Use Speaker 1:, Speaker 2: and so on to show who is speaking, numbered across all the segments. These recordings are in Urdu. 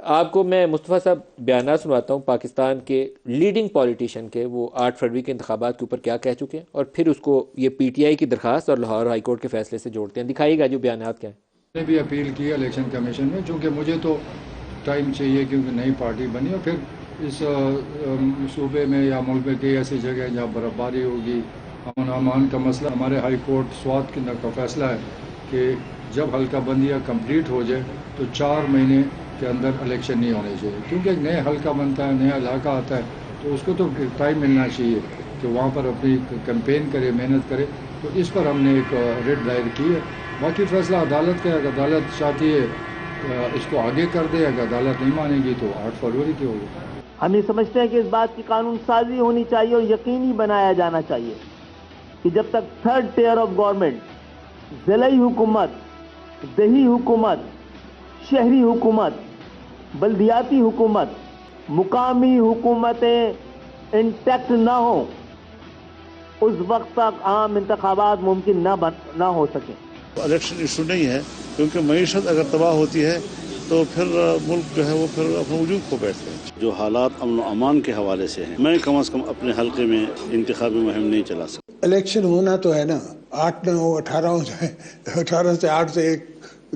Speaker 1: آپ کو میں مصطفیٰ صاحب بیانات سنواتا ہوں پاکستان کے لیڈنگ پولیٹیشین کے، وہ 8 فروری کے انتخابات کے اوپر کیا کہہ چکے ہیں، اور پھر اس کو یہ پی ٹی آئی کی درخواست اور لاہور ہائی کورٹ کے فیصلے سے جوڑتے ہیں. دکھائیے گا جو بیانات کیا ہیں.
Speaker 2: میں نے بھی اپیل کی الیکشن کمیشن میں، چونکہ مجھے تو ٹائم چاہیے کیونکہ نئی پارٹی بنی، اور پھر اس صوبے میں یا ملک میں کئی ایسی جگہ جہاں برفباری ہوگی، امن و امان کا مسئلہ. ہمارے ہائی کورٹ سوات کا فیصلہ ہے کہ جب حلقہ بندیاں کمپلیٹ ہو جائے تو 4 مہینے کے اندر الیکشن نہیں ہونے چاہیے، کیونکہ ایک نیا حلقہ بنتا ہے، نیا علاقہ آتا ہے، تو اس کو تو ٹائم ملنا چاہیے کہ وہاں پر اپنی کیمپین کرے، محنت کرے. تو اس پر ہم نے ایک ریٹ دائر کی ہے. باقی فیصلہ عدالت کا ہے. اگر عدالت چاہتی ہے اس کو آگے کر دے، اگر عدالت نہیں مانے گی تو 8 فروری کی ہوگی.
Speaker 3: ہم یہ سمجھتے ہیں کہ اس بات کی قانون سازی ہونی چاہیے اور یقینی بنایا جانا چاہیے کہ جب تک 3rd ٹیئر آف گورنمنٹ، ضلعی حکومت، دیہی حکومت، شہری حکومت، بلدیاتی حکومت، مقامی حکومتیں انٹیکٹ نہ ہوں، اس وقت تک عام انتخابات ممکن نہ ہو سکیں.
Speaker 4: الیکشن ایشو نہیں ہے، کیونکہ معیشت اگر تباہ ہوتی ہے تو پھر ملک جو ہے وہ پھر اپنے وجود کو بیٹھتے ہیں. جو حالات امن و امان کے حوالے سے ہیں، میں کم از کم اپنے حلقے میں انتخابی مہم نہیں چلا سکتا.
Speaker 5: الیکشن ہونا تو ہے نا، 8 نہ ہو، 18 ہو جائے، 18 سے 8 سے 1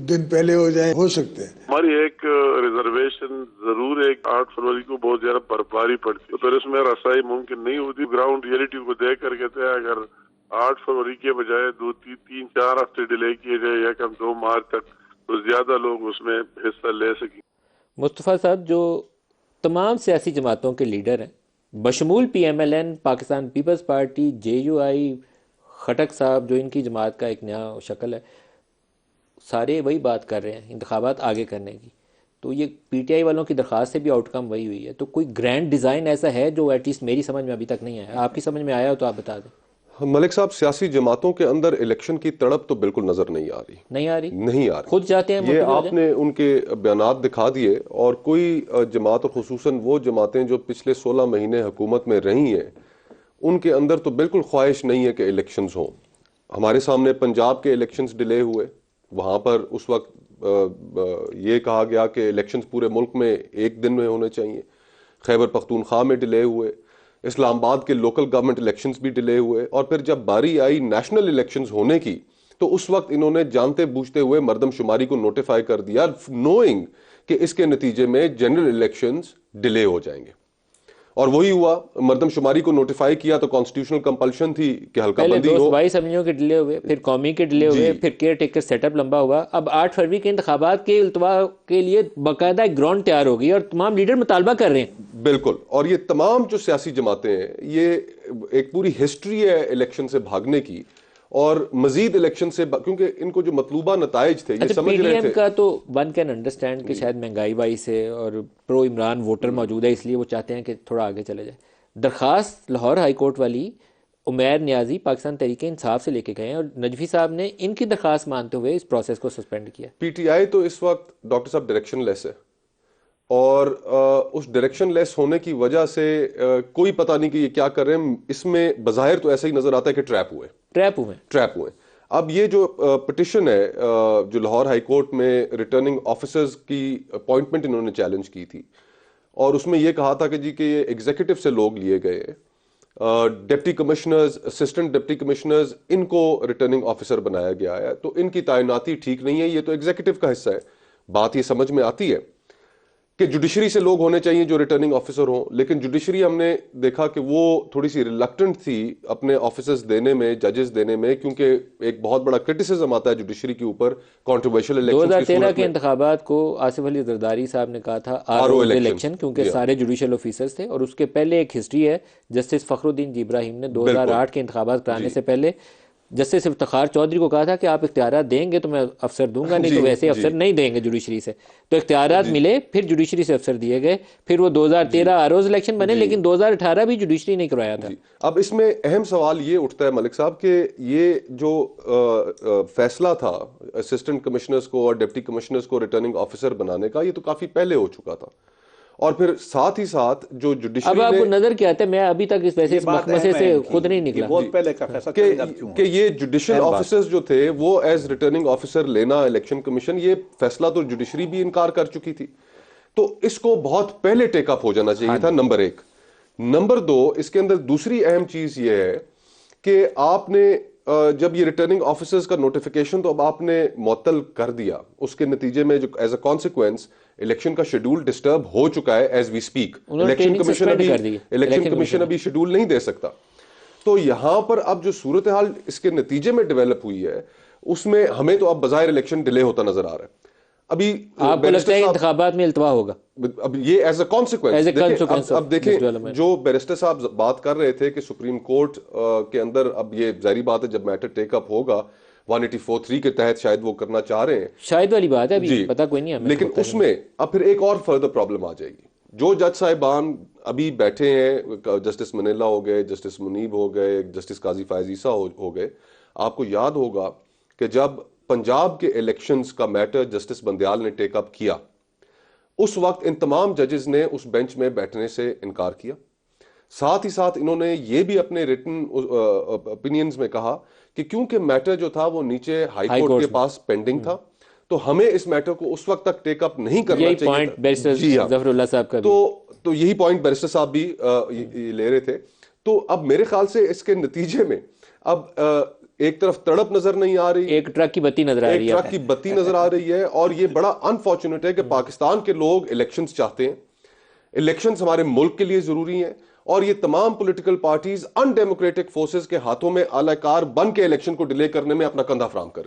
Speaker 5: دن پہلے ہو جائے، ہو سکتے ہیں.
Speaker 6: ہماری ایک ریزرویشن ضرور ہے. 8 فروری کو بہت زیادہ برفباری پڑتی ہے، تو اس میں رسائی ممکن نہیں ہوتی. گراؤنڈ ریئلٹی کو دیکھ کر کہتے ہیں اگر 8 فروری کے بجائے 3-4 ہفتے ڈیلے کیے جائے یا کم 2 مارچ تک، تو زیادہ لوگ اس میں حصہ لے سکیں.
Speaker 1: مصطفیٰ صاحب جو تمام سیاسی جماعتوں کے لیڈر ہیں بشمول P M L N, Pakistan Peoples Party, J U I, Khattak صاحب جو ان کی جماعت کا ایک نیا شکل ہے، سارے وہی بات کر رہے ہیں انتخابات آگے کرنے کی. تو یہ پی ٹی آئی والوں کی درخواست سے بھی آؤٹ کم وہی ہوئی ہے. تو کوئی گرینڈ ڈیزائن ایسا ہے جو ایٹ لیسٹ میری سمجھ میں ابھی تک نہیں آیا؟ آپ کی سمجھ میں آیا ہو تو آپ بتا دیں.
Speaker 7: ملک صاحب، سیاسی جماعتوں کے اندر الیکشن کی تڑپ تو بالکل نظر نہیں آ رہی. نہیں آ رہی.
Speaker 1: خود چاہتے ہیں
Speaker 7: یہ آپ نے ان کے بیانات دکھا دیے. اور کوئی جماعت، اور خصوصاً وہ جماعتیں جو پچھلے 16 مہینے حکومت میں رہی ہیں، ان کے اندر تو بالکل خواہش نہیں ہے کہ الیکشنز ہوں. ہمارے سامنے پنجاب کے الیکشنز ڈیلے ہوئے، وہاں پر اس وقت یہ کہا گیا کہ الیکشنز پورے ملک میں 1 دن میں ہونے چاہیے. خیبر پختونخوا میں ڈیلے ہوئے، اسلام آباد کے لوکل گورنمنٹ الیکشنز بھی ڈیلے ہوئے. اور پھر جب باری آئی نیشنل الیکشنز ہونے کی تو اس وقت انہوں نے جانتے بوجھتے ہوئے مردم شماری کو نوٹیفائی کر دیا، نوئنگ کہ اس کے نتیجے میں جنرل الیکشنز ڈیلے ہو جائیں گے. اور وہی ہوا، مردم شماری کو نوٹیفائی کیا تو کانسٹیٹیوشنل کمپلشن تھی کہ حلقہ بندی ہو.
Speaker 1: 22 اسمبلیوں کے ڈیلے ہوئے، پھر قومی کے ڈیلے ہوئے، پھر کیئر ٹیکر سیٹ اپ لمبا ہوا. اب 8 فروری کے انتخابات کے التوا کے لیے باقاعدہ ایک گراؤنڈ تیار ہو گئی اور تمام لیڈر مطالبہ کر رہے ہیں.
Speaker 7: بالکل. اور یہ تمام جو سیاسی جماعتیں ہیں، یہ ایک پوری ہسٹری ہے الیکشن سے بھاگنے کی اور مزید الیکشن سے، کیونکہ ان کو جو مطلوبہ نتائج تھے یہ سمجھ رہے تھے.
Speaker 1: پی ڈی ایم کا تو ون کین انڈرسٹینڈ کہ شاید مہنگائی بائی سے اور پرو عمران ووٹر موجود ہے، اس لیے وہ چاہتے ہیں کہ تھوڑا آگے چلے جائے. درخواست لاہور ہائی کورٹ والی عمیر نیازی پاکستان تحریک انصاف سے لے کے گئے ہیں، اور نجفی صاحب نے ان کی درخواست مانتے ہوئے اس پروسیس کو سسپینڈ کیا.
Speaker 7: پی ٹی آئی تو اس وقت ڈاکٹر صاحب ڈائریکشن لیس ہے، اور اس ڈائریکشن لیس ہونے کی وجہ سے کوئی پتہ نہیں کہ یہ کیا کر رہے ہیں. اس میں بظاہر تو ایسا ہی نظر آتا ہے کہ ٹریپ ہوئے. اب یہ جو پٹیشن ہے جو لاہور ہائی کورٹ میں ریٹرننگ آفیسرز کی اپوائنٹمنٹ انہوں نے چیلنج کی تھی، اور اس میں یہ کہا تھا کہ جی کہ یہ ایگزیکٹو سے لوگ لیے گئے، deputy commissioners, assistant deputy commissioners, ان کو ریٹرننگ آفیسر بنایا گیا ہے، تو ان کی تعیناتی ٹھیک نہیں ہے. یہ تو ایگزیکٹو کا حصہ ہے. بات یہ سمجھ میں آتی ہے کہ جوڈیشری سے لوگ ہونے چاہیے جو ریٹرننگ آفیسر ہوں، لیکن جوڈیشری ہم نے دیکھا کہ وہ تھوڑی سی ریلکٹنٹ تھی اپنے آفیسرز دینے میں، ججز دینے میں، کیونکہ ایک بہت بڑا کرٹیسزم آتا ہے جوڈیشری کے اوپر کنٹروورشل الیکشن.
Speaker 1: 2013 کے انتخابات کو آصف علی زرداری صاحب نے کہا تھا آر او الیکشن، کیونکہ سارے جوڈیشل آفیسرز تھے. اور اس کے پہلے ایک ہسٹری ہے، جسٹس فخر الدین جی ابراہیم نے 2008 کے انتخابات کرانے سے پہلے جسٹس افتخار چودھری کو کہا تھا کہ آپ اختیارات دیں گے تو میں افسر دوں گا، نہیں تو ویسے افسر نہیں دیں گے جوڈیشری سے. تو اختیارات ملے، پھر جوڈیشری سے افسر دیے گئے، پھر وہ 2013 آروز الیکشن بنے، لیکن 2018 بھی جوڈیشری نے کروایا تھا.
Speaker 7: اب اس میں اہم سوال یہ اٹھتا ہے ملک صاحب کہ یہ جو فیصلہ تھا اسسٹنٹ کمشنرز کو اور ڈپٹی کمشنرز کو ریٹرننگ آفیسر بنانے کا، یہ تو کافی پہلے ہو چکا تھا. اور پھر ساتھ ہی ساتھ جو جوڈیشری
Speaker 1: اب آپ کو نظر کیا آتا ہے، میں ابھی تک اس ویسے مخمسے سے خود نہیں نکلا
Speaker 8: بہت پہلے کا فیصلہ
Speaker 7: کہ یہ جوڈیشل آفیسرز جو تھے وہ ایز ریٹرننگ آفیسر لینا الیکشن کمیشن، یہ فیصلہ تو جوڈیشری بھی انکار کر چکی تھی تو اس کو بہت پہلے ٹیک اپ ہو جانا چاہیے تھا، نمبر 1۔ نمبر 2، اس کے اندر دوسری اہم چیز یہ ہے کہ آپ نے جب یہ ریٹرننگ آفیسرز کا نوٹیفیکیشن تو اب آپ نے معطل کر دیا، اس کے نتیجے میں جو ایز اے کانسیکوینس الیکشن کا شیڈول ڈسٹرب ہو چکا ہے as we speak. Election commission ابھی شیڈول نہیں دے سکتا۔ تو یہاں پر اب جو صورتحال اس کے نتیجے میں ڈیولپ ہوئی ہے، اس میں ہمیں تو اب بظاہر الیکشن ڈیلے ہوتا نظر آ رہا ہے۔ ابھی
Speaker 1: آپ کو لگتا ہے انتخابات میں التوا ہوگا؟
Speaker 7: اب یہ ایز اے کانسیکوینس، اب دیکھیں جو بیرسٹر صاحب بات کر رہے تھے کہ سپریم کورٹ کے اندر اب یہ ظاہری بات ہے جب میٹر ٹیک اپ ہوگا 184(3) کے تحت شاید وہ کرنا چاہ رہے ہیں،
Speaker 1: شاید والی بات ہے، ابھی پتہ کوئی نہیں ہے،
Speaker 7: لیکن اس میں اب پھر ایک اور فردر پرابلم آ جائے گی۔ جو جج صاحبان ابھی بیٹھے ہیں، جسٹس منیلا ہو گئے، جسٹس منیب ہو گئے، جسٹس قاضی فائز عیسیٰ ہو گئے، آپ کو یاد ہوگا کہ جب پنجاب کے الیکشنز کا میٹر جسٹس بندیال نے ٹیک اپ کیا، اس وقت ان تمام ججز نے اس بینچ میں بیٹھنے سے انکار کیا۔ ساتھ ہی ساتھ انہوں نے یہ بھی اپنے ریٹن اوپینینز میں کہا کہ کیونکہ میٹر جو تھا وہ نیچے ہائی کورٹ کے پاس پینڈنگ تھا، تو ہمیں اس میٹر کو اس وقت تک ٹیک اپ نہیں کرنا چاہیے۔
Speaker 1: پوائنٹ بیرسٹر ظفر اللہ صاحب کا
Speaker 7: تو یہی پوائنٹ بیرسٹر صاحب بھی لے رہے تھے۔ تو اب میرے خیال سے اس کے نتیجے میں اب ایک طرف تڑپ نظر نہیں آ رہی، ایک ٹرک کی بتی نظر آ رہی ہے، اور یہ بڑا انفارچونیٹ ہے کہ پاکستان کے لوگ الیکشنز چاہتے ہیں، الیکشنز ہمارے ملک کے لیے ضروری ہیں، اور یہ تمام پولیٹیکل پارٹیز ان ڈیموکریٹک فورسز کے ہاتھوں میں اعلی کار بن کے الیکشن کو ڈیلے کرنے میں اپنا کندھا فراہم کر